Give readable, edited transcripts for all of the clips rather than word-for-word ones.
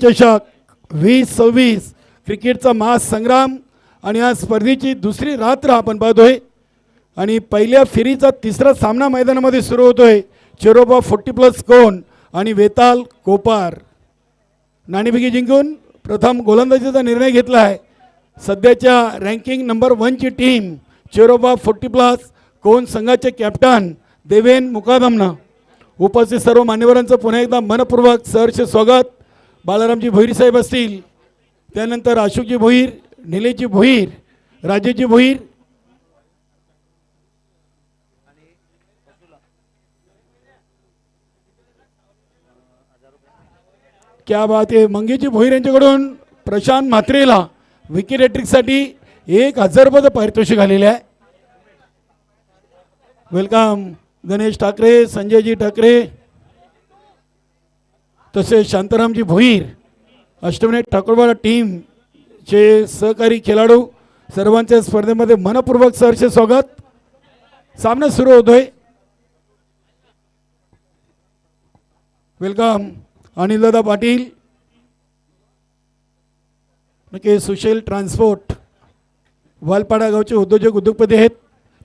विश्वचषक 2026 क्रिकेटचा महासंग्राम आणि या स्पर्धेची दुसरी रात्र आपण पाहतोय आणि पहिल्या फेरीचा तिसरा सामना मैदानामध्ये सुरू होतोय। चेरोबा 40+ कोण आणि वेताल कोपार नाणेफेकी जिंकून प्रथम गोलंदाजीचा निर्णय घेतला आहे। सध्याच्या रँकिंग नंबर 1 ची टीम चेरोबा 40+ कोण संघाचे कॅप्टन देवेन मुकादमना। उपस्थित सर्व मान्यवरांचं पुन्हा एकदा मनपूर्वक सहर्ष स्वागत। बालारामजी भोईर साहेब असतील, त्यानंतर अशोकजी भोईर, निलेशजी भोईर, राजेशजी भोईर, क्या बात आहे। मंगेशजी भोईर यांच्याकडून प्रशांत म्हात्रेला विकेट हॅट्रिकसाठी 1000 रुपये पारितोषिक आलेले आहे। वेलकम गणेश ठाकरे, संजयजी ठाकरे, तसेच शांतारामजी भोईर, अष्टविनायक ठाकूरवाला टीम चे सहकारी खेळाडू सर्वांच्या स्पर्धेमध्ये मनपूर्वक सहर्ष स्वागत। सामना सुरू होतोय। वेलकम अनिलदादा पाटील, नक्की सुशील ट्रान्सपोर्ट वालपाडा गावचे उद्योजक उद्योगपती आहेत।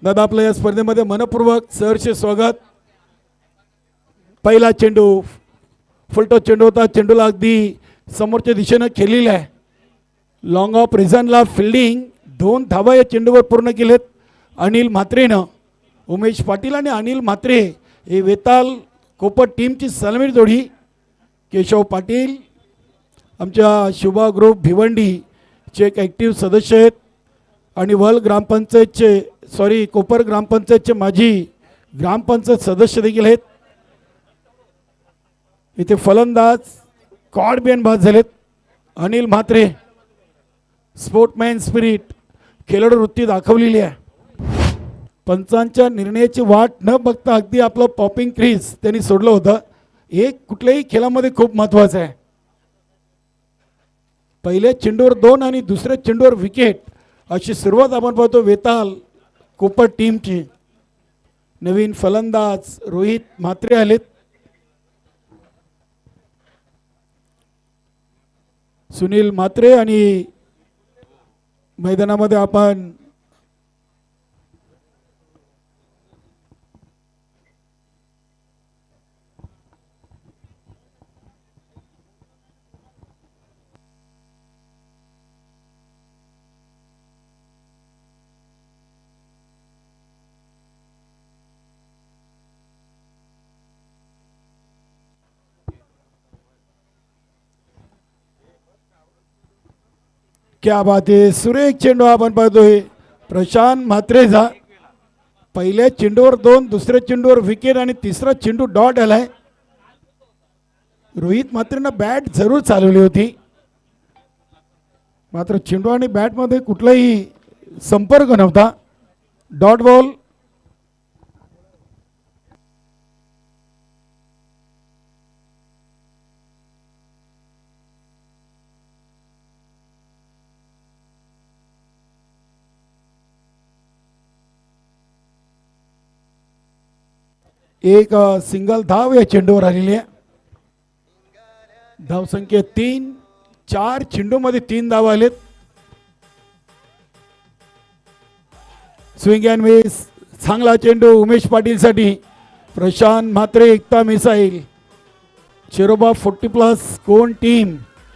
दादा आपल्या या स्पर्धेमध्ये मनपूर्वक सहर्ष स्वागत। पहिला चेंडू फुलटॉस चेंडू होता, चेंडूला अगदी समोरच्या दिशेने खेळलेला आहे। लॉंग ऑफ रिझनला फिल्डिंग 2 धावा या चेंडूवर पूर्ण केलेत अनिल म्हात्रेनं। उमेश पाटील आणि अनिल म्हात्रे हे वेताल कोपर टीमची सलामी जोडी। केशव पाटील आमच्या शुभा ग्रुप भिवंडीचे एक ॲक्टिव्ह सदस्य आहेत आणि वल ग्रामपंचायतचे कोपर ग्रामपंचायतचे माजी ग्रामपंचायत सदस्य देखील आहेत। इथे फलंदाज कॉडबियन बाद झालेत। अनिल म्हात्रे स्पोर्टमॅन स्पिरिट खेळाडू वृत्ती दाखवलेली आहे। पंचांच्या निर्णयाची वाट न बघता अगदी आपलं पॉपिंग क्रीज त्यांनी सोडलं होतं। एक कुठल्याही खेळामध्ये खूप महत्त्वाचं आहे। पहिल्या चेंडूवर 2 आणि दुसऱ्या चेंडूवर विकेट अशी सुरुवात आपण पाहतो वेताल कोपर टीमची। नवीन फलंदाज रोहित म्हात्रे आलेत। सुनील म्हात्रे आणि मैदानामध्ये आपण क्या बात आहे। सुरेख चेंडू आपण पाहतोय प्रशांत म्हात्रेचा। पहिल्या चेंडूवर 2, दुसऱ्या चेंडूवर विकेट आणि तिसरा चेंडू डॉट आलाय। रोहित म्हात्रेनं बॅट जरूर चालवली होती, मात्र चेंडू आणि बॅटमध्ये कुठलाही संपर्क नव्हता। Dot ball. एक सिंगल धाव या चेंडूवर आलेली आहे। धाव संख्या 3, 4 चेंडूमध्ये 3 धाव आलेत। स्विंग अँड मिस, चांगला चेंडू उमेश पाटील साठी। प्रशांत म्हात्रे एकता मिसाईल। चेरोबा 40+ कोण टीम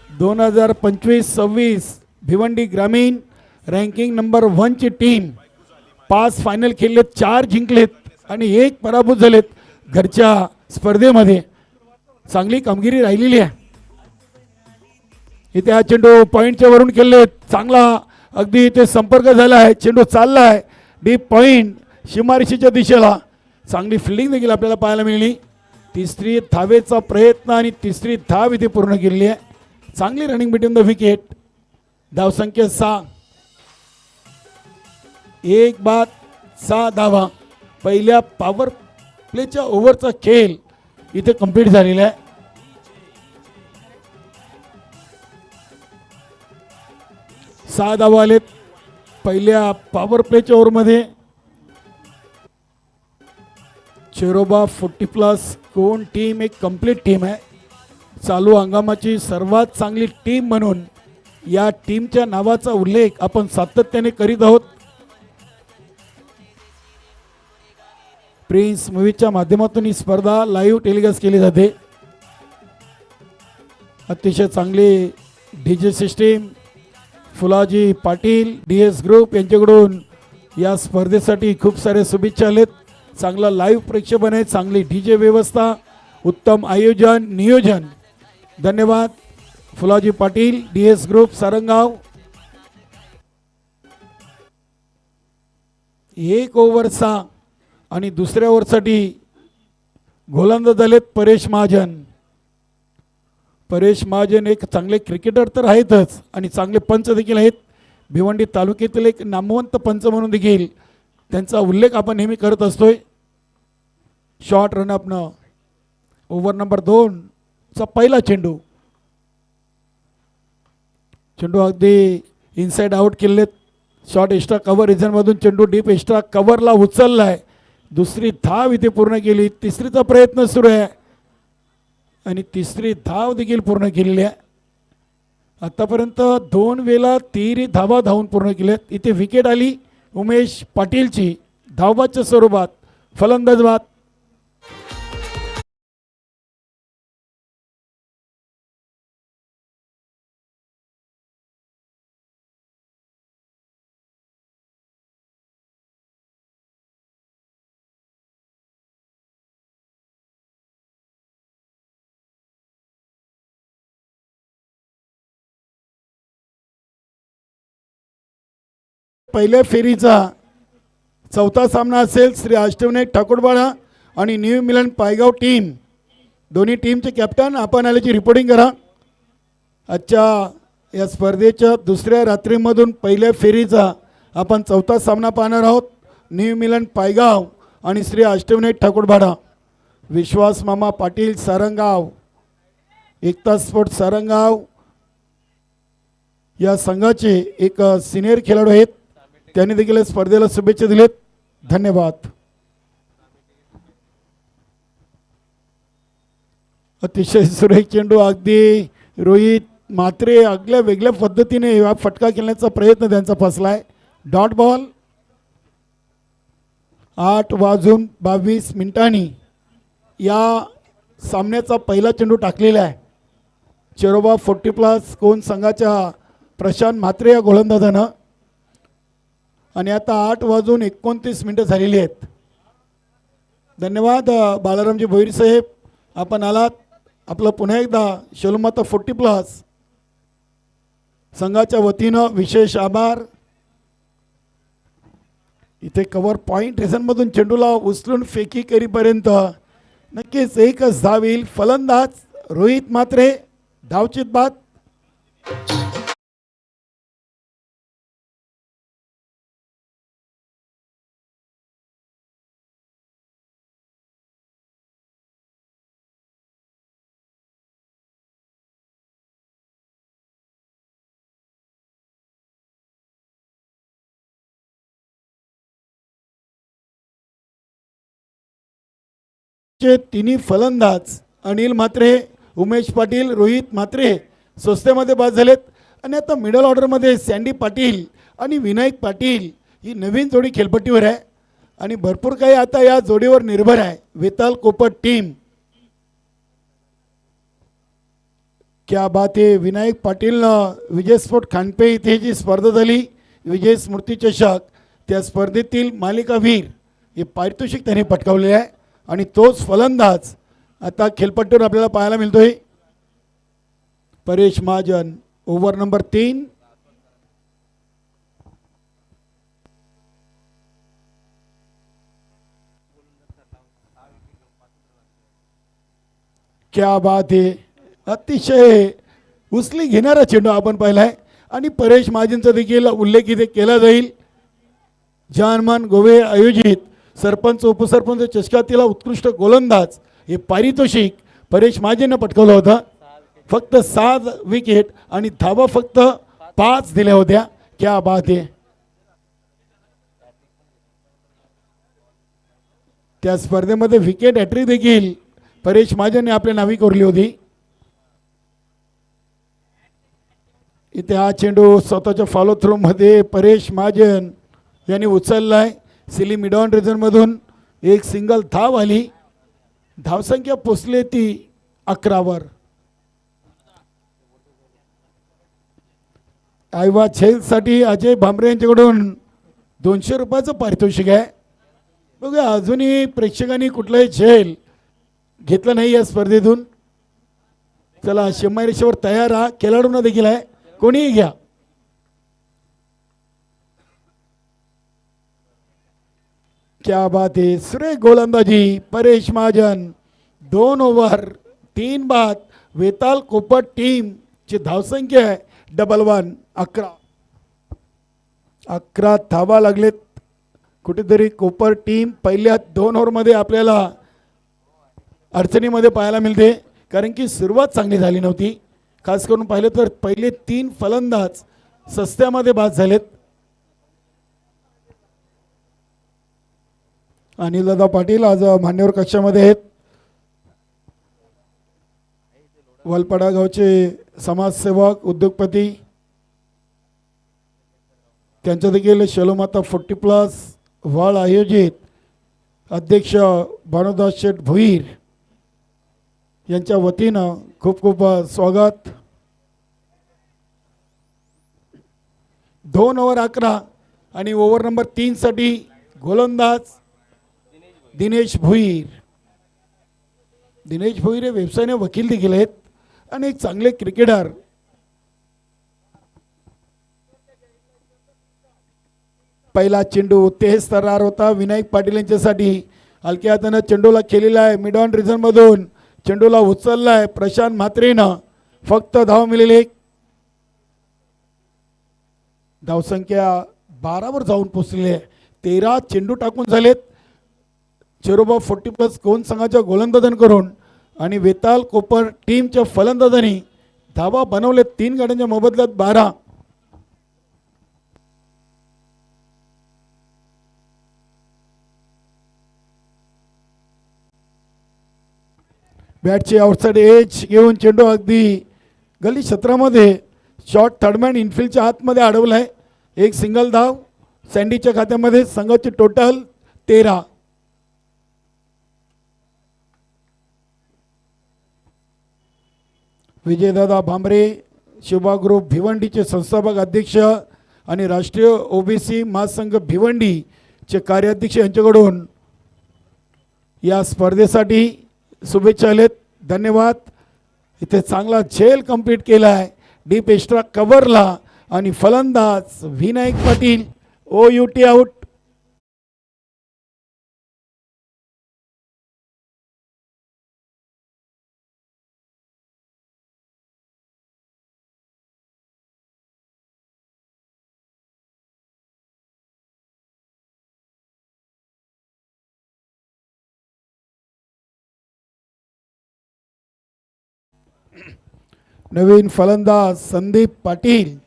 2025-26 भिवंडी ग्रामीण रँकिंग नंबर 1 ची टीम 5 फायनल खेळलेत, 4 जिंकलेत आणि 1 पराभूत झालेत। घरच्या स्पर्धेमध्ये चांगली कामगिरी राहिलेली आहे। इथे हा चेंडू पॉइंटच्या वरून खेळलेत, चांगला अगदी इथे संपर्क झाला आहे। चेंडू चालला आहे डीप पॉइंट सीमारेषेच्या दिशेला। चांगली फिल्डिंग देखील आपल्याला पाहायला मिळाली। तिसरी धावेचा प्रयत्न आणि तिसरी धाव इथे पूर्ण केलेली आहे। चांगली रनिंग बिटवीन द विकेट। धाव संख्या 6, 1 बाद 6 धावा। पहिल्या पॉवर प्लेच्या ओव्हरचा खेळ इथे कंप्लीट झालेला आहे। सहा धावा आलेत पहिल्या पॉवर प्लेच्या ओव्हरमध्ये। चेरोबा 40+ कोण टीम एक कंप्लीट टीम आहे। चालू हंगामाची सर्वात चांगली टीम म्हणून या टीमच्या नावाचा उल्लेख आपण सातत्याने करीत आहोत. प्रिन्स मूवीच्या माध्यमातून ही स्पर्धा लाईव्ह टेलिकास्ट केली जाते. अतिशय चांगली DJ system Phulaji Patil DS group यांच्याकडून या स्पर्धेसाठी खूप सारे शुभेच्छा आलेत. चांगला लाईव्ह प्रेक्षेपण आहे, चांगली डीजे व्यवस्था, उत्तम आयोजन नियोजन. धन्यवाद फुलाजी पाटील DS ग्रुप सारंगाव. 1 ओव्हरचा आणि दुसऱ्या ओव्हरसाठी गोलंदाज झालेत परेश महाजन. परेश महाजन एक चांगले क्रिकेटर तर आहेतच आणि चांगले पंच देखील आहेत. भिवंडी तालुक्यातील एक नामवंत पंच म्हणून देखील त्यांचा उल्लेख आपण नेहमी करत असतोय. शॉर्ट रनअपनं ओव्हर नंबर 2 चा पहिला चेंडू अगदी इनसाइड आउट केलेत. शॉर्ट एक्स्ट्रा कव्हर रिझनमधून चेंडू डीप एक्स्ट्रा कव्हरला उचललाय. दुसरी धाव इथे पूर्ण केली. तिसरीचा प्रयत्न सुरू आहे आणि तिसरी धाव देखील पूर्ण केलेली आहे. आतापर्यंत 2 वेळा 3 धावा धावून पूर्ण केल्यात. इथे विकेट आली उमेश पाटीलची धावबादच्या स्वरूपात. फलंदाज बाद. पहिल्या फेरीचा चौथा सामना असेल श्री अष्टविनायक ठाकूरवाडा आणि न्यू मिलन पायगाव टीम. दोन्ही टीमचे कॅप्टन आपण आल्याची रिपोर्टिंग करा. आजच्या या स्पर्धेच्या दुसऱ्या रात्रीमधून पहिल्या फेरीचा आपण चौथा सामना पाहणार आहोत. न्यू मिलन पायगाव आणि श्री अष्टविनायक ठाकूरवाडा. विश्वास मामा पाटील सारंगाव, एकता स्पोर्ट्स सारंगाव या संघाचे एक सिनियर खेळाडू आहेत. त्यांनी देखील स्पर्धेला शुभेच्छा दिलेत. धन्यवाद. अतिशय सुरेख चेंडू अगदी रोहित म्हात्रे अगल्या वेगळ्या पद्धतीने हा फटका खेळण्याचा प्रयत्न त्यांचा फसलाय. Dot ball. 8:22 या सामन्याचा पहिला चेंडू टाकलेला आहे. चेरोबा 40+ कोण संघाच्या प्रशांत म्हात्रे या गोलंदाजानं. आणि आता 8:29 झालेली आहेत. धन्यवाद बालारामजी भोईर साहेब, आपण आलात. आपलं पुन्हा एकदा शोलमाता 40+ संघाच्या वतीनं विशेष आभार. इथे कव्हर पॉईंट रिझनमधून चेंडूला उचलून फेकी करीपर्यंत नक्कीच एकच धाव येईल. फलंदाज रोहित म्हात्रे. धावचित बाद. तिन्ही फलंदाज अनिल म्हात्रे, उमेश पाटील, रोहित म्हात्रे स्वस्तेमध्ये बाद झालेत. आणि आता मिडल ऑर्डरमध्ये सँडी पाटील आणि विनायक पाटील ही नवीन जोडी खेळपट्टीवर आहे. आणि भरपूर काही आता या जोडीवर निर्भर आहे. वेताल कोपट टीम. क्या बात आहे. विनायक पाटीलनं विजय स्पोर्ट खानपे इथे जी स्पर्धा झाली विजय स्मृती चषक, त्या स्पर्धेतील मालिकावीर हे पारितोषिक त्यांनी पटकावले आहे. आणि तोच फलंदाज आता खेळपट्टीवर आपल्याला पाहायला मिळतोय. परेश महाजन. Over number 3. क्या बात आहे. अतिशय उचली घेणारा चेंडू आपण पाहिलाय. आणि परेश महाजनचा देखील उल्लेख इथे केला जाईल. जानमान गोवे आयोजित सरपंच उपसरपंच चषकातील उत्कृष्ट गोलंदाज हे पारितोषिक परेश महाजनने पटकावलं होतं. फक्त 7 विकेट आणि धावा फक्त 5 दिल्या होत्या. क्या बात आहे. त्या स्पर्धेमध्ये विकेट हॅट्रिक देखील परेश महाजनने आपल्या नावी कोरली होती. इथे हा चेंडू स्वतःच्या फॉलो थ्रू मध्ये परेश महाजन यांनी उचललाय. सिली मिडॉन रिजनमधून एक सिंगल धाव आली. धावसंख्या पोचली ती 11वर. आयवा झेलसाठी अजय भांबरे यांच्याकडून 200 रुपयाचं पारितोषिक आहे. बघा अजूनही प्रेक्षकांनी कुठलाही झेल घेतला नाही या स्पर्धेतून. चला शिवमाई रेषेवर तयार राहा. खेळाडूंना देखील आहे, कोणीही घ्या. क्या बात है, सुरेख गोलंदाजी परेश महाजन. 2 ओव्हर 3 बाद. वेताल कोपट टीम ची धावसंख्या आहे 11. 11 धावा लागलेत. कुठेतरी कोपर टीम पहिल्या 2 ओव्हरमध्ये आपल्याला अडचणीमध्ये पाहायला मिळते, कारण की सुरुवात चांगली झाली नव्हती. खास करून पाहिलं तर पहिले 3 फलंदाज सस्त्यामध्ये बाद झालेत. अनिलदादा पाटील आज मान्यवर कक्षामध्ये आहेत. वलपाडा गावचे समाजसेवक उद्योगपती, त्यांच्या देखील शलोमाता 40+ वाळ आयोजित अध्यक्ष भानुदास शेठ भोईर यांच्या वतीनं खूप खूप स्वागत. 2 ओव्हर 11 आणि ओव्हर नंबर 3 साठी गोलंदाज दिनेश भोईर. दिनेश भोईर हे व्यवसायाने वकील देखील आहेत आणि एक चांगले क्रिकेटर. पहिला चेंडू तेज तरार होता विनायक पाटील यांच्यासाठी. हलक्या हातानं चेंडूला केलेला आहे. मिडॉन रिजन मधून चेंडूला उचललाय प्रशांत म्हात्रेनं. फक्त धाव मिळेल 1. धावसंख्या 12वर जाऊन पोहोचलेली आहे. 13 चेंडू टाकून झालेत चिरोबा 40+ कोण संघाच्या गोलंदाजांकडून आणि वेताल कोपर टीमच्या फलंदाजांनी धावा बनवले. 3 गाड्यांच्या मोबदल्यात 12. बॅटची आउटसाइड एज घेऊन चेंडू अगदी गली क्षेत्रामध्ये शॉर्ट थर्डमॅन इनफिल्डच्या आतमध्ये अडवलाय. एक सिंगल धाव सँडीच्या खात्यामध्ये. संघाची टोटल 13. विजयदादा भांबरे शिवबा ग्रुप भिवंडीचे संस्थापक अध्यक्ष आणि राष्ट्रीय ओबीसी महासंघ भिवंडीचे कार्याध्यक्ष यांच्याकडून या स्पर्धेसाठी शुभेच्छा आलेत. धन्यवाद. इथे चांगला झेल कंप्लीट केला आहे डीप एक्स्ट्रा कव्हरला आणि फलंदाज विनायक पाटील OUT आउट. नवीन फलंदाज संदीप पाटील.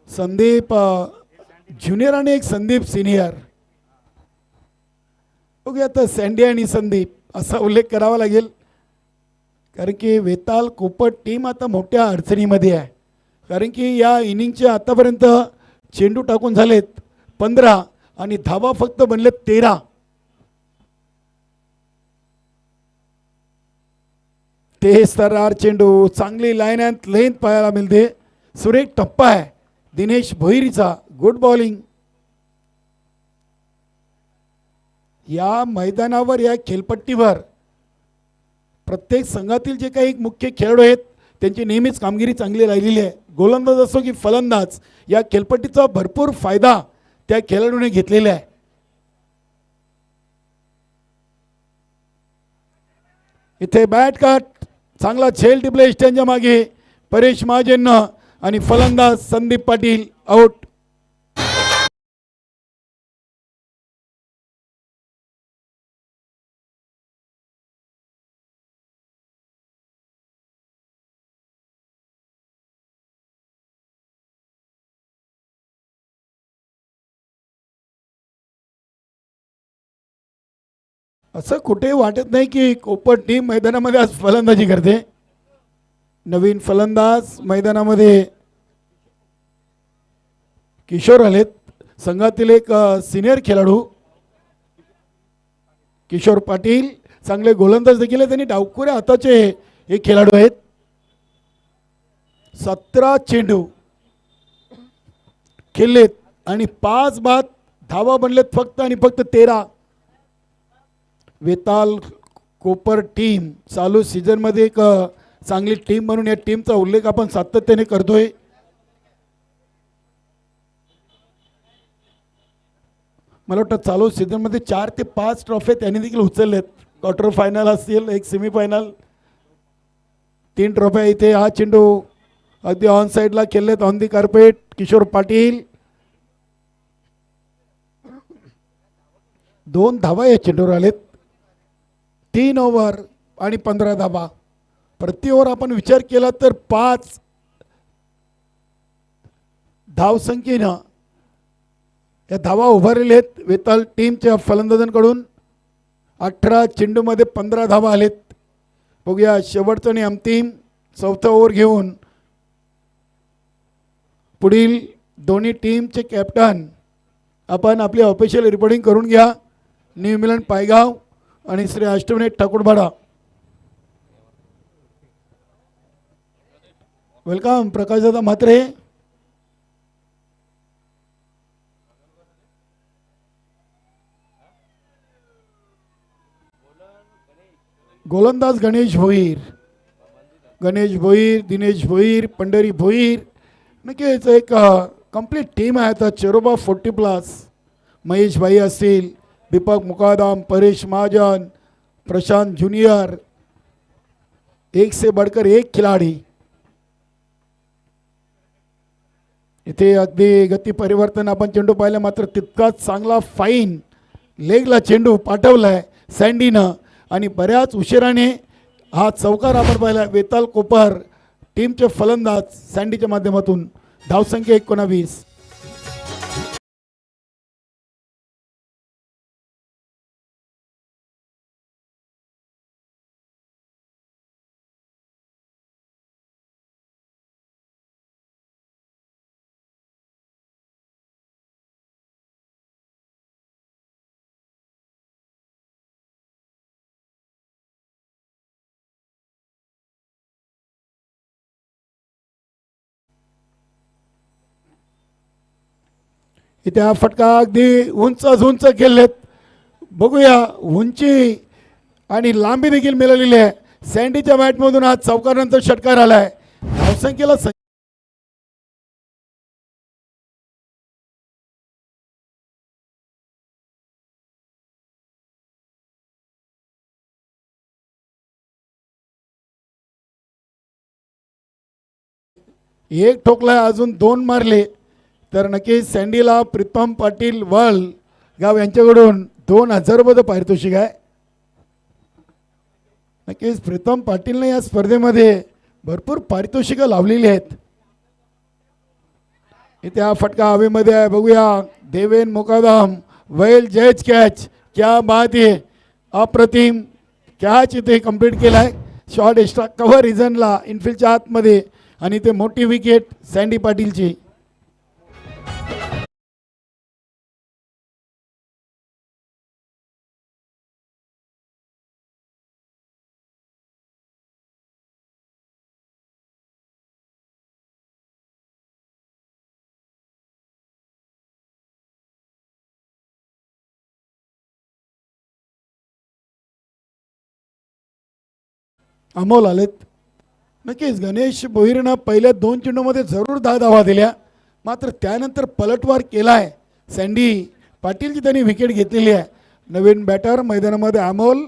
संदीप ज्युनियर आणि एक संदीप सिनियर. ओके, आता सँडी आणि संदीप असा उल्लेख करावा लागेल, कारण की वेताल कोपट टीम आता मोठ्या अडचणीमध्ये आहे. कारण की या इनिंगचे आतापर्यंत चेंडू टाकून झालेत 15 आणि धावा फक्त बनलेत 13. तेज तरार चेंडू, चांगली लाईन अँड लेंथ पाहायला मिळते. सुरेख टप्पा आहे दिनेश भोईरीचा. Good bowling. या मैदानावर या खेळपट्टीवर प्रत्येक संघातील जे काही मुख्य खेळाडू आहेत त्यांची नेहमीच कामगिरी चांगली राहिलेली आहे. गोलंदाज असो की फलंदाज, या खेळपट्टीचा भरपूर फायदा त्या खेळाडूने घेतलेला आहे. इथे बॅट कट, चांगला झेल टिपले स्टँडच्या मागे परेश महाजन आणि फलंदाज संदीप पाटील आउट. असं कुठे वाटत नाही की कोपट टीम मैदानामध्ये आज फलंदाजी करते. नवीन फलंदाज मैदानामध्ये किशोर आलेत. संघातील एक सिनियर खेळाडू किशोर पाटील चांगले गोलंदाज देखील आहेत. त्यांनी डावखुऱ्या हाताचे हे खेळाडू आहेत. 17 चेंडू खेळलेत आणि 5 बाद धावा बनलेत फक्त आणि फक्त 13. वेताल कोपर टीम चालू सीझनमध्ये एक चांगली टीम म्हणून या टीमचा उल्लेख आपण सातत्याने करतोय. मला वाटतं चालू सीझनमध्ये 4 ते 5 ट्रॉफी त्यांनी देखील उचललेत. क्वार्टर फायनल असतील, एक सेमीफायनल, 3 ट्रॉफ्या इथे. हा चेंडू अगदी ऑन साईडला खेळलेत, on the carpet. Kishor Patil 2 धावा या चेंडूवर आलेत. 3 ओव्हर आणि 15 धावा. प्रति ओव्हर आपण विचार केला तर 5 धावसंख्येनं या धावा उभारलेल्या आहेत वेताल टीमच्या फलंदाजांकडून. 18 चेंडूमध्ये 15 धावा आलेत. बघूया शेवटचं आणि अंतिम 4था ओव्हर घेऊन पुढील दोन्ही टीमचे कॅप्टन आपण आपली ऑफिशियल रिपोर्टिंग करून घ्या. न्यू मिलन पायगाव आणि श्री अष्टविनायक ठाकूरबाडा. वेलकम प्रकाशदादा म्हात्रे. गोलंदाज गणेश भोईर, दिनेश भोईर, पंढरी भोईर. नक्कीच एक कंप्लीट टीम आहे. आता चेरोबा 40+. महेश भाई असतील, दीपक मुकादम, परेश महाजन, प्रशांत ज्युनियर, एक से बढ़कर एक खिलाडी. इथे अगदी गती परिवर्तन आपण चेंडू पाहिला, मात्र तितकाच चांगला फाईन लेगला चेंडू पाठवलाय सँडीनं आणि बऱ्याच उशिराने हा चौकार आपण पाहिला. वेताल कोपर टीमचे फलंदाज सँडीच्या माध्यमातून. धावसंख्या 19. इथे हा फटका अगदी उंच खेळलेत. बघूया उंची आणि लांबी देखील मिळालेली आहे. सँडीच्या बॅटमधून हा चौकारानंतर षटकार आलाय. धावसंख्येला एक ठोकलाय, अजून 2 मारले तर नक्कीच सँडीला प्रीतम पाटील वळ गाव यांच्याकडून 2000 रुपये पारितोषिक आहे. नक्कीच प्रीतम पाटीलने या स्पर्धेमध्ये भरपूर पारितोषिकं लावलेली आहेत. इथे हा फटका हवेमध्ये आहे. बघूया देवेन मुकादम, वेल जयच कॅच. क्या बात आहे, अप्रतिम कॅच इथे कंप्लीट केलाय. शॉर्ट एक्स्ट्रा कव्हर रिझनला इनफिल्डच्या आतमध्ये आणि ते मोठी विकेट सँडी पाटीलची. अमोल आलेत. नक्कीच गणेश भोईरनं पहिल्या 2 चेंडूमध्ये जरूर 10 धावा दिल्या, मात्र त्यानंतर पलटवार केलाय सँडी पाटीलची. त्यांनी विकेट घेतलेली आहे. नवीन बॅटर मैदानामध्ये अमोल.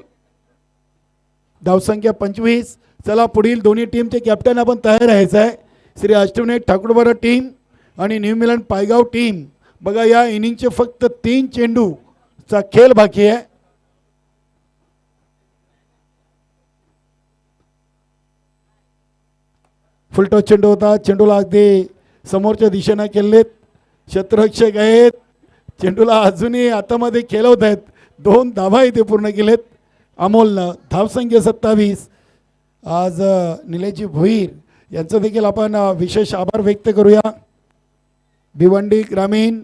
धावसंख्या 25. चला पुढील दोन्ही टीमचे कॅप्टन आपण तयार राहायचं आहे. श्री अष्टविनायक ठाकूरबाडा टीम आणि न्यू मिलन पायगाव टीम. बघा या इनिंगचे फक्त 3 चेंडूचा खेळ बाकी आहे. फुलटॉस चेंडू होता. चेंडूला अगदी समोरच्या दिशेनं केलेत. क्षेत्ररक्षक आहेत, चेंडूला अजूनही हातामध्ये खेळवत आहेत. 2 धावा इथे पूर्ण केलेत अमोलनं. धावसंख्या 27. आज निलेशजी भोईर यांचं देखील आपण विशेष आभार व्यक्त करूया. भिवंडी ग्रामीण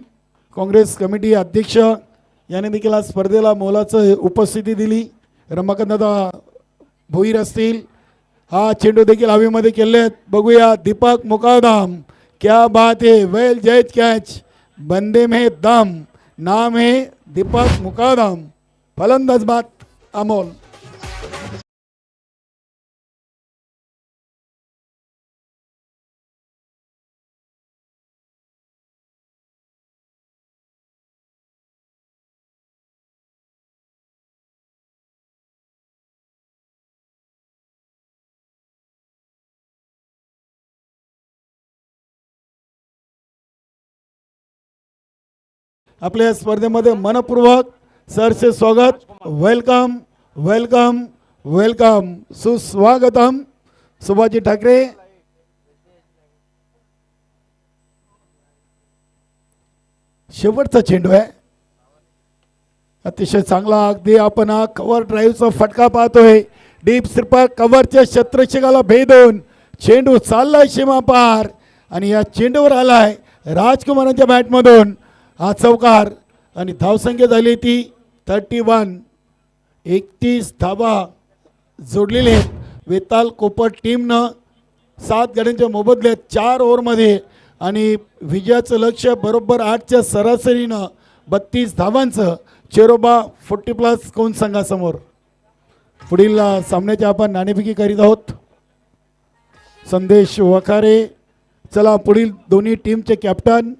काँग्रेस कमिटी अध्यक्ष यांनी देखील आज स्पर्धेला मोलाचं उपस्थिती दिली. रमाकांतदादा भोईर असतील, हा चेंडू देखील हवेमध्ये केलेत. बघूया दीपक मुकादम, क्या बात है, वेल जैज कॅच, बंदे में दम, नाम है दीपक मुकादम, फलंदाज बात अमोल. आपल्या या स्पर्धेमध्ये मनपूर्वक सरचे स्वागत, वेलकम वेलकम वेलकम, सुस्वागतम. सुभाजी ठाकरे शेवटचा चेंडू आहे, अतिशय चांगला. अगदी आपण हा कव्हर ड्राईव्हचा फटका पाहतोय. डीप स्लिपर कव्हरच्या शत्रक्षकाला भेदून चेंडू चाललाय सीमा पार आणि या चेंडूवर आलाय राजकुमारांच्या बॅटमधून हा चौकार आणि धावसंख्या झाली ती 31. 31 धावा जोडलेले आहेत. वेताल कोपट टीमनं 7 गड्यांच्या मोबदल्यात 4 ओव्हरमध्ये आणि विजयाचं लक्ष्य बरोबर 8च्या सरासरीनं 32 धावांचं चेरोबा 40+ कोण संघासमोर. पुढील सामन्याचे आपण नाणेफेकी करीत आहोत. संदेश वखारे, चला पुढील दोन्ही टीमचे कॅप्टन.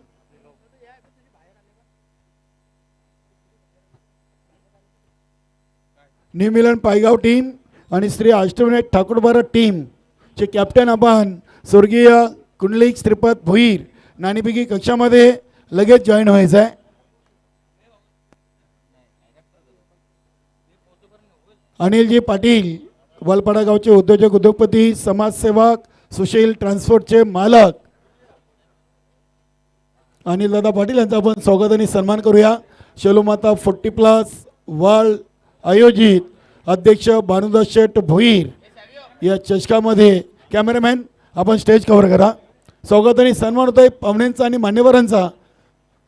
न्यू मिलन पायगाव टीम आणि श्री अष्टविनायक ठाकूरबारा टीमचे कॅप्टन आपण स्वर्गीय कुंडलिक श्रीपद भोईर. नाणेफेकी कक्षामध्ये लगेच जॉईन व्हायचं आहे. अनिलजी पाटील, वलपाडा गावचे उद्योजक, उद्योगपती, समाजसेवक, सुशील ट्रान्सपोर्टचे मालक अनिल दादा पाटील यांचा आपण स्वागत आणि सन्मान करूया. शेलूमाता 40+ वर्ल्ड आयोजित अध्यक्ष भानुदास शेठ भोईर या चषकामध्ये कॅमेरामॅन आपण स्टेज कव्हर करा. स्वागत आणि सन्मान होतोय पाहुण्यांचा आणि मान्यवरांचा.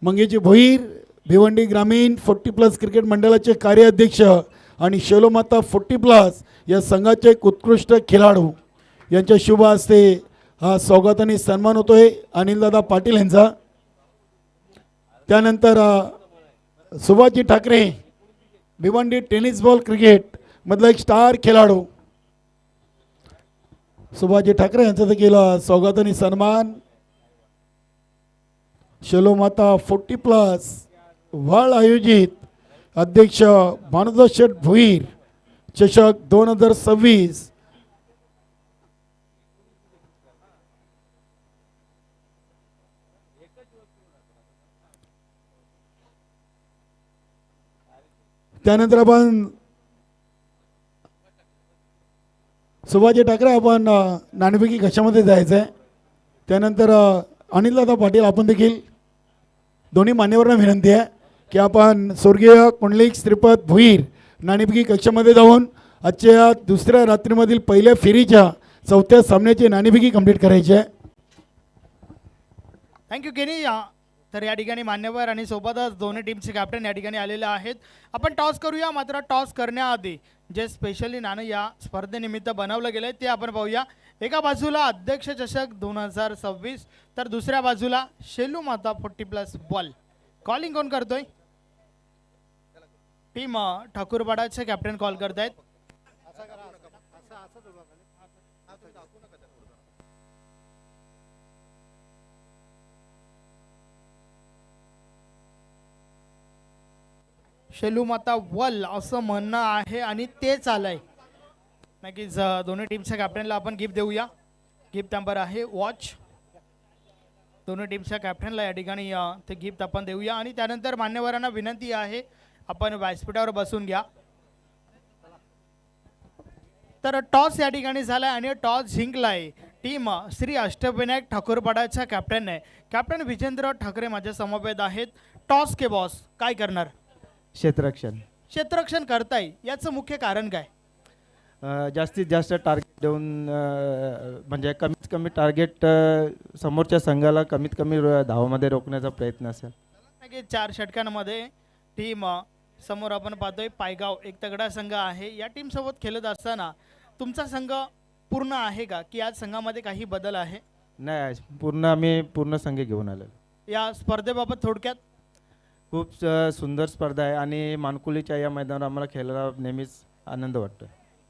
मंगेजी भोईर, भिवंडी ग्रामीण 40+ क्रिकेट मंडळाचे कार्याध्यक्ष आणि शेलोमाता 40+ या संघाचे एक उत्कृष्ट खेळाडू यांच्या शुभ हस्ते हा स्वागत आणि सन्मान होतोय अनिलदादा पाटील यांचा. त्यानंतर Subhaji Thackeray, Bhiwandi tennis ball cricket मधला एक स्टार खेळाडू सुभाजी ठाकरे यांचं देखील स्वागत आणि सन्मान. शेलोमाता 40+ वर्ल्ड आयोजित अध्यक्ष भानुदास शेठ भोईर चषक 2026. त्यानंतर आपण सुभाजी ठाकरे आपण नाणेफेकी कशामध्ये जायचं आहे. त्यानंतर अनिलदादा पाटील आपण देखील दोन्ही मान्यवरांना विनंती आहे की आपण स्वर्गीय कुंडलिक श्रीपद भोईर नाणेफेकी कक्षामध्ये जाऊन आजच्या दुसऱ्या रात्रीमधील पहिल्या फेरीच्या 4थ्या सामन्याची नाणेफेकी कंप्लीट करायची आहे. थँक्यू केनी. तर या ठिकाणी मान्यवर आणि सोबतच दोन्ही टीमचे कॅप्टन या ठिकाणी आलेले आहेत. आपण टॉस करूया. मात्र टॉस करण्याआधी जे स्पेशली नाणं या स्पर्धेनिमित्त बनवलं गेलं ते आपण पाहूया. एका बाजूला अध्यक्ष चषक 2026 तर दुसऱ्या बाजूला शेलू माता 40+ बॉल. कॉलिंग कोण करतोय? टीम ठाकूरपाडाचे कॅप्टन कॉल करतायत. शेलू माता वल असं म्हणणं आहे आणि तेच आलंय. नक्कीच दोन्ही टीमच्या कॅप्टनला आपण गिफ्ट देऊया. गिफ्ट नंबर आहे वॉच. दोन्ही टीमच्या कॅप्टनला या ठिकाणी ते गिफ्ट आपण देऊया. आणि त्यानंतर मान्यवरांना विनंती आहे आपण व्यासपीठावर बसून घ्या. तर टॉस या ठिकाणी झालाय आणि टॉस जिंकलाय टीम श्री अष्टविनायक ठाकूरपाडाच्या कॅप्टनने. कॅप्टन विजेंद्र ठाकरे माझ्या समवेत आहेत. टॉस के बॉस काय करणार? क्षेत्ररक्षण. क्षेत्ररक्षण करताय याचं मुख्य कारण काय? जास्तीत जास्त टार्गेट देऊन म्हणजे कमीत कमी टार्गेट समोरच्या संघाला कमीत कमी धावामध्ये रोखण्याचा प्रयत्न असेल. नक्कीच 4 षटकांमध्ये टीम समोर आपण पाहतोय पायगाव एक तगडा संघ आहे. या टीम सोबत खेळत असताना तुमचा संघ पूर्ण आहे का की आज संघामध्ये काही बदल आहे? नाही, आम्ही पूर्ण संघ घेऊन आलेलो. या स्पर्धेबाबत थोडक्यात खूप सुंदर स्पर्धा आहे आणि मानकुलीच्या या मैदानावर आम्हाला खेळायला नेहमीच आनंद वाटतो.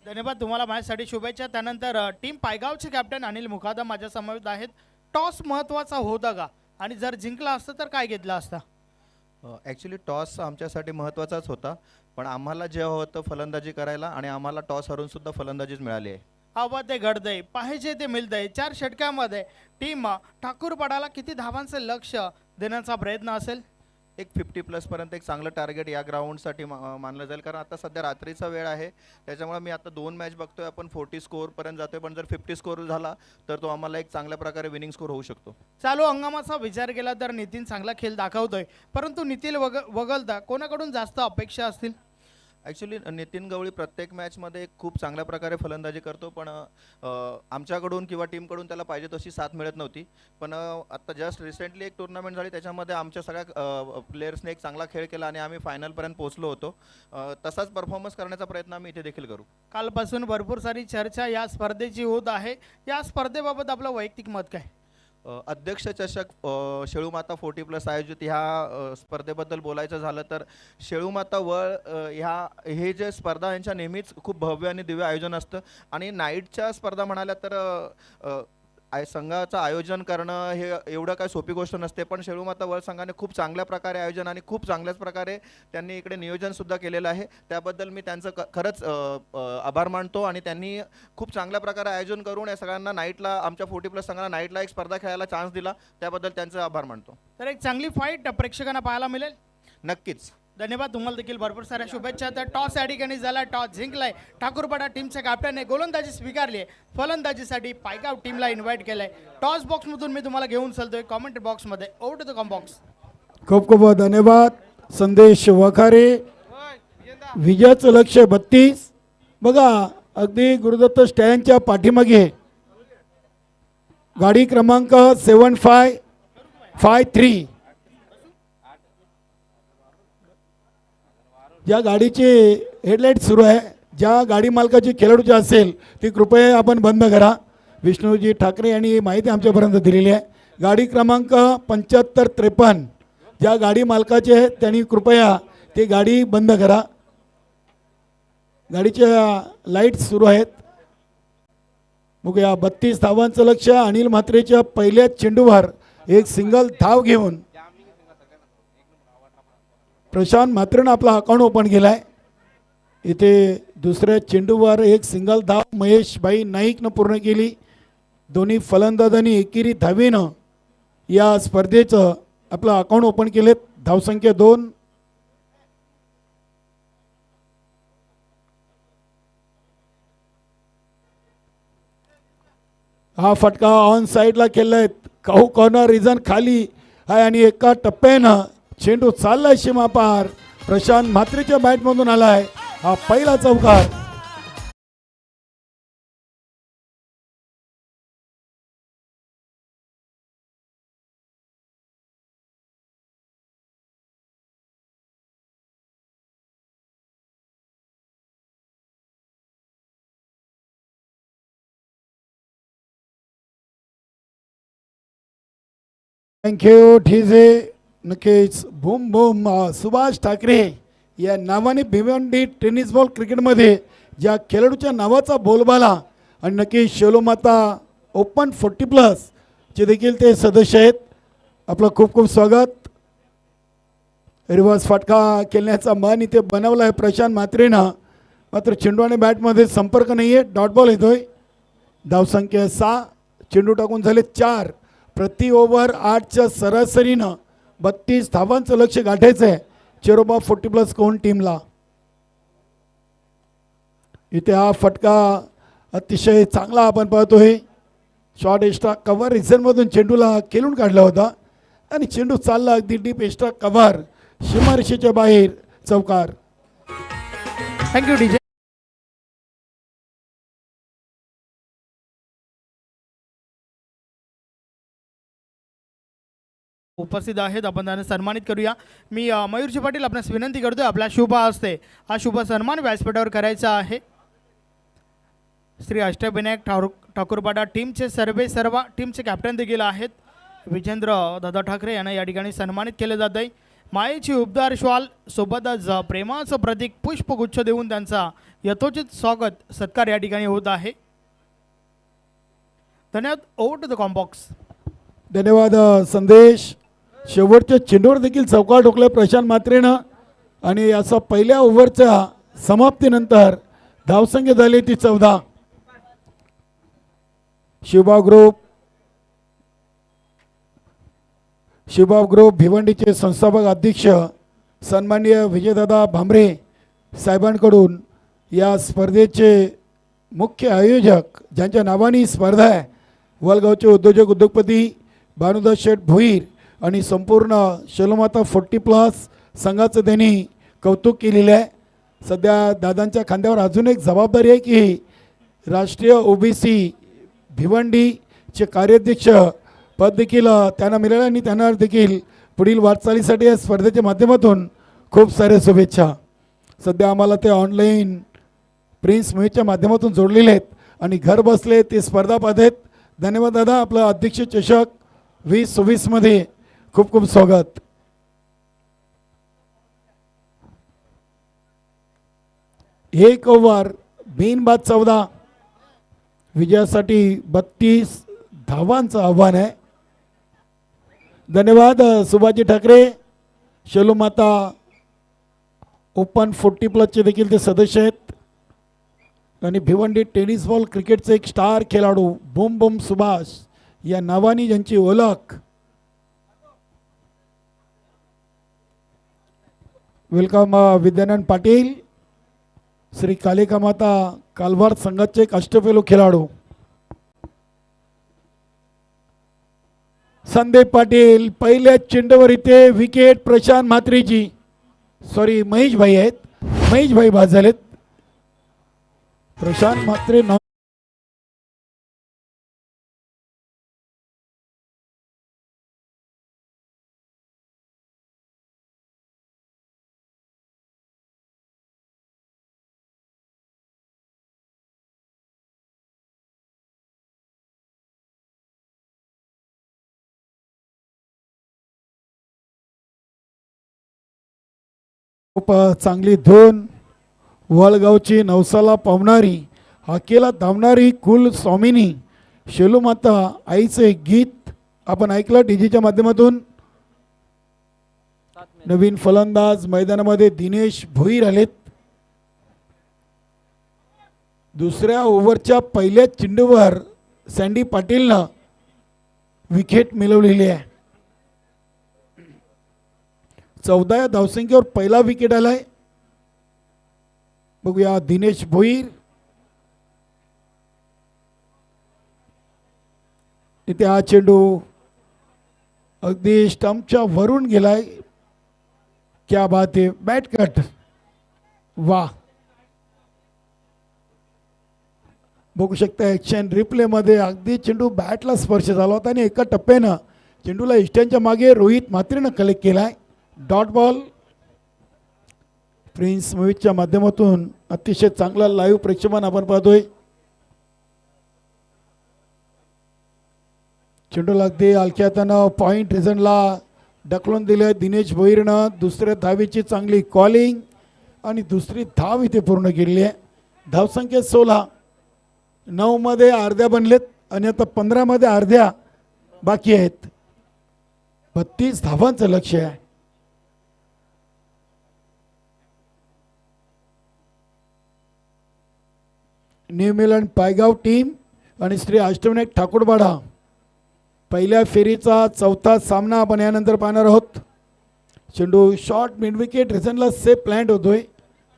धन्यवाद तुम्हाला माझ्यासाठी शुभेच्छा. त्यानंतर टीम पायगावचे कॅप्टन अनिल मुखादम माझ्या समवेत आहेत. टॉस महत्त्वाचा होता का आणि जर जिंकला असतं तर काय घेतला असता? ॲक्च्युली टॉस आमच्यासाठी महत्त्वाचाच होता, पण आम्हाला जेव्हा होतं फलंदाजी करायला आणि आम्हाला टॉस हरूनसुद्धा फलंदाजीच मिळाली आहे. हवं ते घडतंय, पाहिजे ते मिळतंय. 4 षटकामध्ये टीम ठाकूरपाडाला किती धावांचं लक्ष देण्याचा प्रयत्न असेल? एक 50+ पर्यंत एक चांगलं टार्गेट या ग्राउंडसाठी मानलं जाईल, कारण आता सध्या रात्रीचा वेळ आहे. त्याच्यामुळे मी आता 2 मॅच बघतोय, आपण 40 स्कोअरपर्यंत जातोय, पण जर 50 स्कोअर झाला तर तो आम्हाला एक चांगल्या प्रकारे विनिंग स्कोअर होऊ शकतो. चालू हंगामाचा विचार केला तर नितीन चांगला खेळ दाखवतोय, परंतु नितीन वगळता कोणाकडून जास्त अपेक्षा असतील? ॲक्च्युली नितीन गवळी प्रत्येक मॅचमध्ये खूप चांगल्या प्रकारे फलंदाजी करतो, पण आमच्याकडून किंवा टीमकडून त्याला पाहिजे तशी साथ मिळत नव्हती. पण आत्ता जस्ट रिसेंटली एक टुर्नामेंट झाली, त्याच्यामध्ये आमच्या सगळ्या प्लेयर्सने एक चांगला खेळ केला आणि आम्ही फायनलपर्यंत पोहोचलो होतो. तसाच परफॉर्मन्स करण्याचा प्रयत्न आम्ही इथे देखील करू. कालपासून भरपूर सारी चर्चा या स्पर्धेची होत आहे. या स्पर्धेबाबत आपलं वैयक्तिक मत काय? अध्यक्ष चषक शेळूमाता 40+ आयोजित ह्या स्पर्धेबद्दल बोलायचं झालं तर शेळूमाता हे जे स्पर्धा यांच्या नेहमीच खूप भव्य आणि दिव्य आयोजन असतं आणि नाईटच्या स्पर्धा म्हणाल्या तर संघाचं आयोजन करणं हे एवढं काय सोपी गोष्ट नसते, पण शेळूमाता वर्ल्ड संघाने खूप चांगल्या प्रकारे आयोजन आणि खूप चांगल्याच प्रकारे त्यांनी इकडे नियोजनसुद्धा केलेलं आहे. त्याबद्दल मी त्यांचं खरंच आभार मानतो आणि त्यांनी खूप चांगल्या प्रकारे आयोजन करून या सगळ्यांना नाईटला, आमच्या 40+ संघाला नाईटला एक स्पर्धा खेळायला चान्स दिला, त्याबद्दल त्यांचे आभार मानतो. तर एक चांगली फाईट प्रेक्षकांना पाहायला मिळेल. नक्कीच. धन्यवाद तुम्हाला देखील भरपूर साऱ्या शुभेच्छा. तर टॉस या ठिकाणी झाला, टॉस जिंकलाय. ठाकूरपाडा टीमच्या कॅप्टनने गोलंदाजी स्वीकारली आहे. फलंदाजीसाठी पायगाव टीमला इन्व्हाइट केलंय. टॉस बॉक्समधून मी तुम्हाला घेऊन चलतोय कॉमेंट बॉक्समध्ये. Over to the combox. खूप खूप धन्यवाद. संदेश वखारे, विजयाचं लक्ष 32. बघा अगदी गुरुदत्त स्टँडच्या पाठीमागे गाडी क्रमांक 7553 ज्या गाडीचे हेडलाईट सुरू आहे, ज्या गाडी मालकाची खेळाडूची असेल ती कृपया आपण बंद करा. विष्णूजी ठाकरे यांनी माहिती आमच्यापर्यंत दिलेली आहे. गाडी क्रमांक 7553 ज्या गाडी मालकाचे आहेत त्यांनी कृपया ती गाडी बंद करा. गाडीच्या लाईट सुरू आहेत. बघूया 32 धावांचं लक्ष. अनिल म्हात्रेच्या पहिल्या चेंडूवर एक सिंगल धाव घेऊन प्रशांत म्हात्रेनं आपला अकाउंट ओपन केला आहे. इथे दुसऱ्या चेंडूवर एक सिंगल धाव महेशभाई नाईकनं पूर्ण केली. दोन्ही फलंदाजांनी एकेरी धावेनं या स्पर्धेचं आपलं अकाउंट ओपन केलेत. धावसंख्या 2. हा फटका ऑन साईडला केलाय. काहू कॉर्नर रिझन खाली आहे आणि एका टप्प्यानं चेंडू चाललाय सीमापार. प्रशांत म्हात्रेच्या बॅटमधून आलाय हा पहिला चौकार. थँक्यू. ठीजे. नक्कीच बूम बूम. सुभाष ठाकरे या नावाने भिवंडी टेनिस बॉल क्रिकेटमध्ये ज्या खेळाडूच्या नावाचा बोलबाला आणि नक्की शेलोमाता ओपन 40+ चे देखील ते सदस्य आहेत. आपलं खूप खूप स्वागत. रिव्हर्स फटका खेळण्याचा मन इथे बनवला आहे प्रशांत म्हात्रेनं, मात्र चेंडू आणि बॅटमध्ये संपर्क नाही आहे. डॉट बॉल येतोय. धावसंख्या 6. चेंडू टाकून झाले 4. प्रति ओव्हर 8च्या सरासरीनं 32 धावांचं लक्ष गाठायचं आहे चेरोबा 40+ कोण टीमला. इथे हा फटका अतिशय चांगला आपण पाहतोय. शॉर्ट एक्स्ट्रा कव्हर रिझनमधून चेंडूला खेळून काढला होता आणि चेंडू चालला अगदी डीप एक्स्ट्रा कव्हर सीमारेषेच्या बाहेर. चौकार. Thank you DJ. उपस्थित आहेत, आपण त्यांना सन्मानित करूया. मी मयूरजी पाटील आपणास विनंती करतोय, आपला शुभ हस्ते हा शुभ सन्मान व्यासपीठावर करायचा आहे. श्री अष्टविनायक ठाकूरपाडा टीमचे सर्व टीमचे कॅप्टन देखील आहेत विजेंद्र दादा ठाकरे यांना या ठिकाणी सन्मानित केले जात आहे. मायेची उबदार श्वाल सोबतच प्रेमाचं प्रतीक पुष्पगुच्छ देऊन त्यांचा यथोचित स्वागत सत्कार या ठिकाणी होत आहे. धन्यवाद. Over to the combox. धन्यवाद संदेश. शेवटच्या चेंडूवर देखील चौकार ठोकले प्रशांत म्हात्रेनं आणि असा पहिल्या ओव्हरच्या समाप्तीनंतर धावसंख्या झाली ती 14. शिवबाब ग्रुप भिवंडीचे संस्थापक अध्यक्ष सन्माननीय विजयदादा भांबरे साहेबांकडून या स्पर्धेचे मुख्य आयोजक ज्यांच्या नावाने ही स्पर्धा आहे वलगावचे उद्योगपती भानुदास शेठ भोईर आणि संपूर्ण शैलमाता 40+ संघाचं त्यांनी कौतुक केलेलं आहे. सध्या दादांच्या खांद्यावर अजून एक जबाबदारी आहे की राष्ट्रीय OBC भिवंडीचे कार्याध्यक्ष पद देखील त्यांना मिळालं आणि त्यांना देखील पुढील वाटचालीसाठी या स्पर्धेच्या माध्यमातून खूप साऱ्या शुभेच्छा. सध्या आम्हाला ते ऑनलाईन प्रिन्स म्यूजच्या माध्यमातून जोडलेले आहेत आणि घर बसले ते स्पर्धा पाहत आहेत. धन्यवाद दादा. आपलं अध्यक्ष चषक 2024 मध्ये खूप खूप स्वागत. एक ओव्हर बिनबाद 14. विजयासाठी 32 धावांचं आव्हान आहे. धन्यवाद. सुभाजी ठाकरे शैलमाता ओपन 40+ चे देखील ते सदस्य आहेत आणि भिवंडी टेनिस बॉल क्रिकेटचे एक स्टार खेळाडू बोम बोम सुभाष या नावाने ज्यांची ओळख. वेलकम विद्यानंद पाटील श्री कालिका माता कालवार संघाचे एक अष्टपैलू खेळाडू. संदीप पाटील पहिल्या चेंडूवर इथे विकेट प्रशांत म्हात्रेची महेश भाई आहेत. महेश भाई बाद झालेत. प्रशांत म्हात्रे खूप चांगली धून. वळगावची नवसाला पावणारी हाकेला धावणारी कुल स्वामिनी शैलमाता आईचे गीत आपण ऐकलं डीजीच्या माध्यमातून. नवीन फलंदाज मैदानामध्ये दिनेश भोईर आलेत. दुसऱ्या ओव्हरच्या पहिल्या चेंडूवर सँडी पाटीलनं विकेट मिळवलेली आहे. 14 या धावसंख्येवर पहिला विकेट आलाय. बघूया दिनेश भोईर. इथे हा चेंडू अगदी स्टंपच्या वरून गेलाय. क्या बात आहे. Bat cut. वा. बघू शकता ॲक्शन रिप्ले मध्ये अगदी चेंडू बॅटला स्पर्श झाला होता आणि एका टप्प्यानं चेंडूला इष्टांच्या मागे रोहित म्हात्रेनं कलेक्ट केलाय. Dot ball. प्रिन्स मूवीजच्या माध्यमातून अतिशय चांगला लाईव्ह प्रेक्षेपण आपण पाहतोय. चेंडूला अगदी हलक्यातनं पॉइंट रिझनला ढकलून दिले दिनेश भोईरनं. दुसऱ्या धावेची चांगली कॉलिंग आणि दुसरी धाव इथे पूर्ण केली आहे. धावसंख्या 16. 9 मध्ये अर्ध्या बनलेत आणि आता 15 मध्ये अर्ध्या बाकी आहेत. 32 धावांचं लक्ष्य आहे. न्यू मिलन पायगाव टीम आणि श्री अष्टविनायक ठाकूरपाडा पहिल्या फेरीचा 4था सामना आपण यानंतर पाहणार आहोत. चेंडू शॉर्ट मिड विकेट रिझनला सेफ प्लॅन्ट होतोय.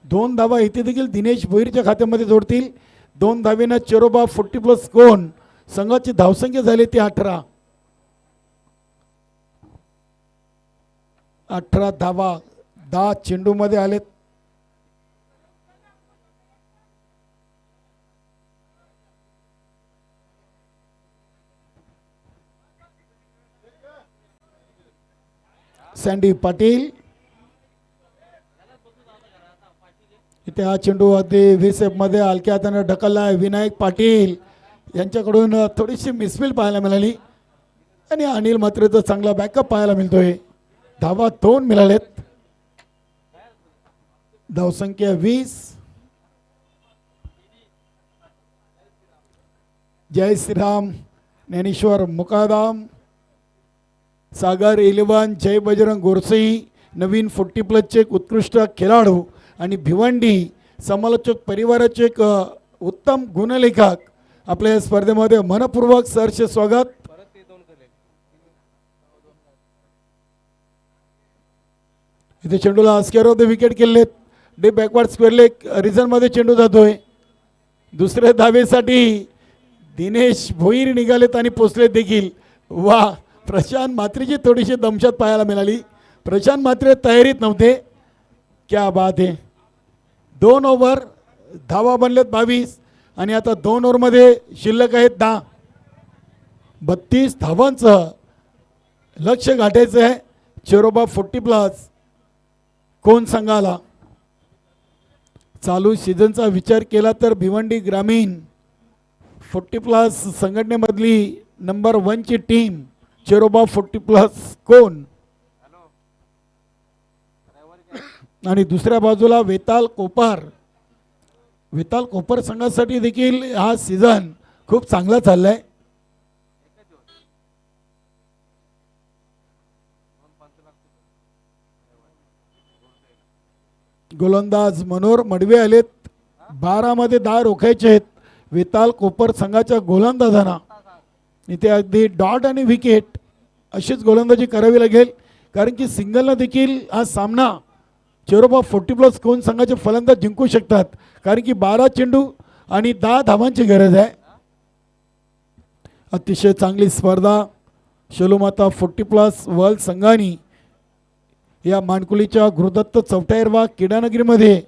2 धावा इथे देखील दिनेश भोईरच्या खात्यामध्ये जोडतील. 2 धावेनं चेरोबा 40+ कोण संघाची धावसंख्या झाली ती 18. 18 धावा 10 चेंडूमध्ये आलेत. सँडी पाटील. इथे हा चेंडू अगदी मध्ये हलक्या हाताने ढकलला आहे. विनायक पाटील यांच्याकडून थोडीशी मिसफील पाहायला मिळाली आणि अनिल मात्रेचा चांगला बॅकअप पाहायला मिळतोय. धावा 2 मिळालेत. धावसंख्या 20. जय श्रीराम, ज्ञानेश्वर मुकादाम, सागर इलेव्हन, जय बजरंग गोरसई, नवीन 40+ एक उत्कृष्ट खेळाडू आणि भिवंडी समालोचक परिवाराचे एक उत्तम गुणलेखक आपल्या या स्पर्धेमध्ये मनपूर्वक सहर्ष स्वागत. इथे चेंडूला स्क्वेअर ऑफ द विकेट केलेत. Day backward square leg reason मध्ये चेंडू जातोय. दुसऱ्या धावेसाठी दिनेश भोईर निघालेत आणि पोचलेत देखील. वा, प्रशांत म्हात्रेची थोडीशी दमशत पाहायला मिळाली. प्रशांत म्हात्रे तयारीत नव्हते. क्या बात आहे. 2 ओव्हर, धावा बनलेत 22 आणि आता 2 ओव्हरमध्ये शिल्लक आहेत 10. 32 धावांचं लक्ष गाठायचं आहे चेरोबा 40+ कोण संघाला. चालू सीझनचा विचार केला तर भिवंडी ग्रामीण 40+ संघटनेमधली नंबर 1 ची टीम चेरोबा 40+ कोण. आणि दुसऱ्या बाजूला वेताल कोपर संघासाठी देखील हा सीझन खूप चांगला चाललाय. गोलंदाज मनोहर मडवे आलेत. 12 मध्ये 10 रोखायचे आहेत वेताल कोपर संघाच्या गोलंदाजांना. इथे अगदी डॉट आणि विकेट अशीच गोलंदाजी करावी लागेल, कारण की सिंगलला देखील हा सामना चेरोबा 40+ कोण संघाचे फलंदाज जिंकू शकतात, कारण की 12 चेंडू आणि 10 धावांची गरज आहे. अतिशय चांगली स्पर्धा शेलूमाता 40+ वर्ल्ड संघाने या मानकुलीच्या गुरुदत्त चौटायरवा क्रीडानगरीमध्ये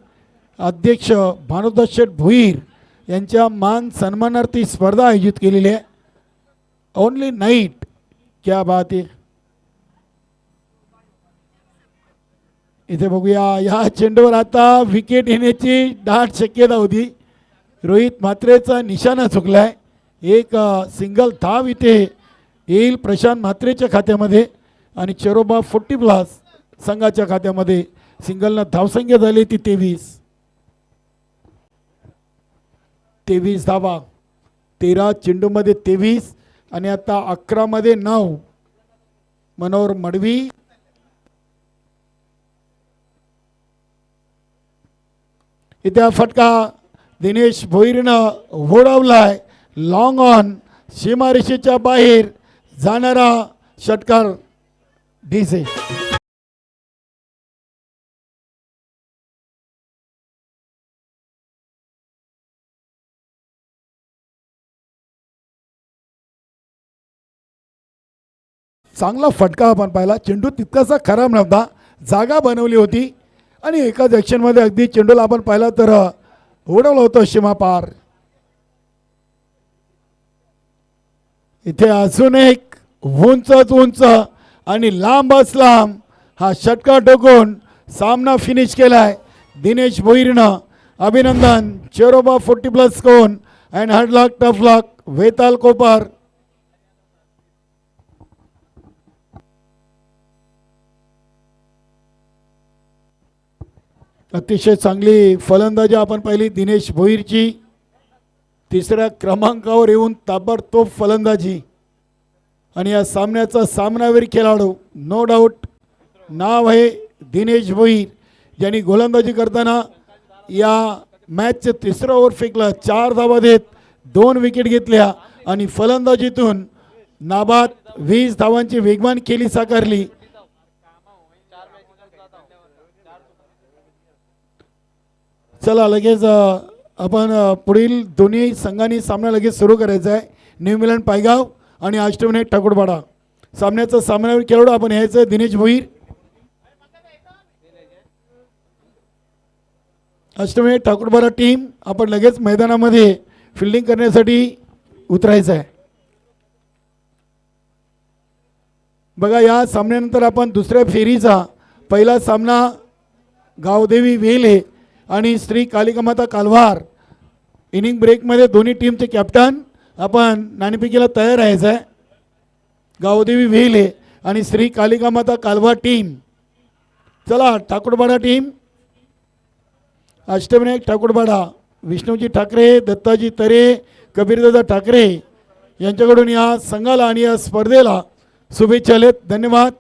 अध्यक्ष भानुदास शेठ भोईर यांच्या मान सन्मानार्थी स्पर्धा आयोजित केलेली आहे. ओनली नाईट, क्या बात आहे. इथे बघूया, या चेंडूवर आता विकेट येण्याची दाट शक्यता होती. रोहित म्हात्रेचा निशाणा चुकलाय. एक सिंगल धाव इथे येईल प्रशांत म्हात्रेच्या खात्यामध्ये आणि चेरोबा 40+ संघाच्या खात्यामध्ये. सिंगलनं धावसंख्या झाली ती 23 धावा. 13 चेंडूमध्ये 23 आणि आता 11 मध्ये 9. मनोहर मडवी इथे फटका दिनेश भोईरनं घोडवलाय. लॉंग ऑन, सीमारेषेच्या बाहेर जाणारा षटकार डीजे. चांगला फटका आपण पाहिला. चेंडू तितकासा खराब नव्हता, जागा बनवली होती आणि एकाच ॲक्शनमध्ये अगदी चेंडूला आपण पाहिला तर उडवलं होतं सीमा पार. इथे अजून एक उंच आणि लांबच लांब हा षटकार ठोकून सामना फिनिश केलाय दिनेश भोईरनं. अभिनंदन चेरोबा 40+ कोण अँड हार्ड लक टफ लक वेताल कोपर. अतिशय चांगली फलंदाजी आपण पाहिली दिनेश भोईरची. 3ऱ्या क्रमांकावर येऊन ताबडतोब फलंदाजी आणि या सामन्याचा सामनावीर खेळाडू नो डाऊट नाव आहे दिनेश भोईर, ज्यांनी गोलंदाजी करताना या मॅचचे 3रं ओव्हर फेकलं. 4 धावा देत 2 विकेट घेतल्या आणि फलंदाजीतून नाबाद 20 धावांची वेगवान खेळी साकारली. चला लगेच आपण पुढील दोन्ही संघांनी सामना लगेच सुरू करायचा आहे. न्यू मिलन पायगाव आणि अष्टविनायक ठाकूरवाडा. सामन्याचा सामनावीर खेळाडू आपण यायचं आहे दिनेश भोईर. अष्टविनायक ठाकूरवाडा टीम आपण लगेच मैदानामध्ये फिल्डिंग करण्यासाठी उतरायचं आहे. बघा या सामन्यानंतर आपण दुसऱ्या फेरीचा पहिला सामना गावदेवी वेले आणि श्री कालिकामाता कालवार इनिंग ब्रेकमध्ये दोन्ही टीमचे कॅप्टन आपण नाणेफेकीला तयार राहायचं आहे. गावदेवी वेले आणि श्री कालिकामाता कालवार टीम. चला ठाकूरबाडा टीम, अष्टविनायक ठाकूरबाडा, विष्णूजी ठाकरे, दत्ताजी तरे, कबीरदादा ठाकरे यांच्याकडून या संघाला आणि या स्पर्धेला शुभेच्छा आलेत. धन्यवाद.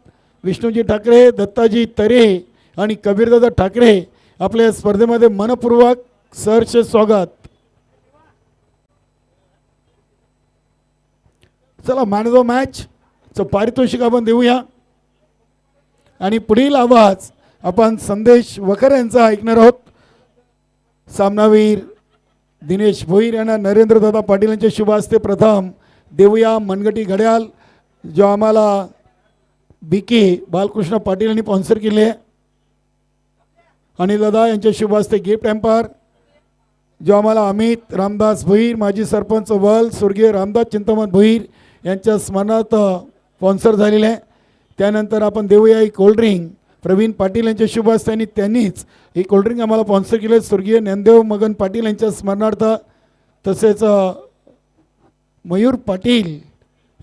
विष्णूजी ठाकरे, दत्ताजी तरे आणि कबीरदादा ठाकरे आपल्या स्पर्धेमध्ये मनपूर्वक सहर्ष स्वागत. चला मॅन ऑफ द मॅचचं पारितोषिक आपण देऊया आणि पुढील आवाज आपण संदेश वखर यांचा ऐकणार आहोत. सामनावीर दिनेश भोईर यांना नरेंद्रदादा पाटील यांच्या शुभ हस्ते प्रथम देऊया मनगटी घड्याल, जो आम्हाला बीके बालकृष्ण पाटील यांनी स्पॉन्सर केले आहे. अनिल दादा यांच्या शुभ हस्ते गिफ्ट हॅम्पर, जो आम्हाला अमित रामदास भोईर, माजी सरपंच वल स्वर्गीय रामदास चिंतामण भोईर यांच्या स्मरणार्थ स्पॉन्सर झालेले आहे. त्यानंतर आपण देऊया ही कोल्ड्रिंक प्रवीण पाटील यांच्या शुभ हस्ते आणि त्यांनीच ही कोल्ड्रिंक आम्हाला स्पॉन्सर केले स्वर्गीय ज्ञानदेव मगन पाटील यांच्या स्मरणार्थ. तसेच मयूर पाटील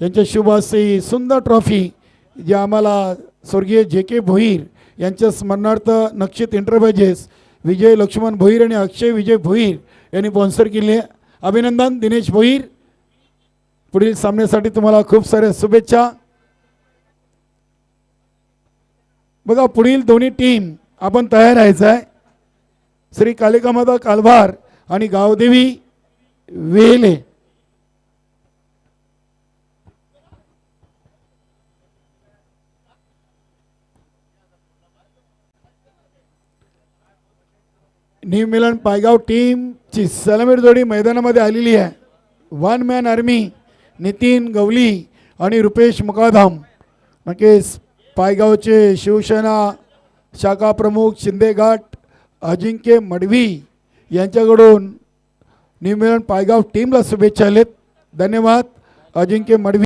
यांच्या शुभ हस्ते ही सुंदर ट्रॉफी जी आम्हाला स्वर्गीय जे के भोईर यांच्या स्मरणार्थ नक्षित एंटरप्राइजेस विजय लक्ष्मण भोईर आणि अक्षय विजय भोईर यांनी स्पॉन्सर केली आहे. अभिनंदन दिनेश भोईर. पुढील सामन्यासाठी तुम्हाला खूप साऱ्या शुभेच्छा. बघा पुढील दोन्ही टीम आपण तयार राहायचं आहे. श्री कालिकामाता कालवार आणि गावदेवी वेले. न्यू मिलन पायगाव टीमची सलामीर जोडी मैदानामध्ये आलेली आहे. One man army Nitin Gawali आणि रुपेश मुकादम. नक्कीच पायगावचे शिवसेना शाखा प्रमुख शिंदेघाट अजिंक्य मडवी यांच्याकडून न्यू मिलन पायगाव टीमला शुभेच्छा आलेत. धन्यवाद अजिंक्य मडवी.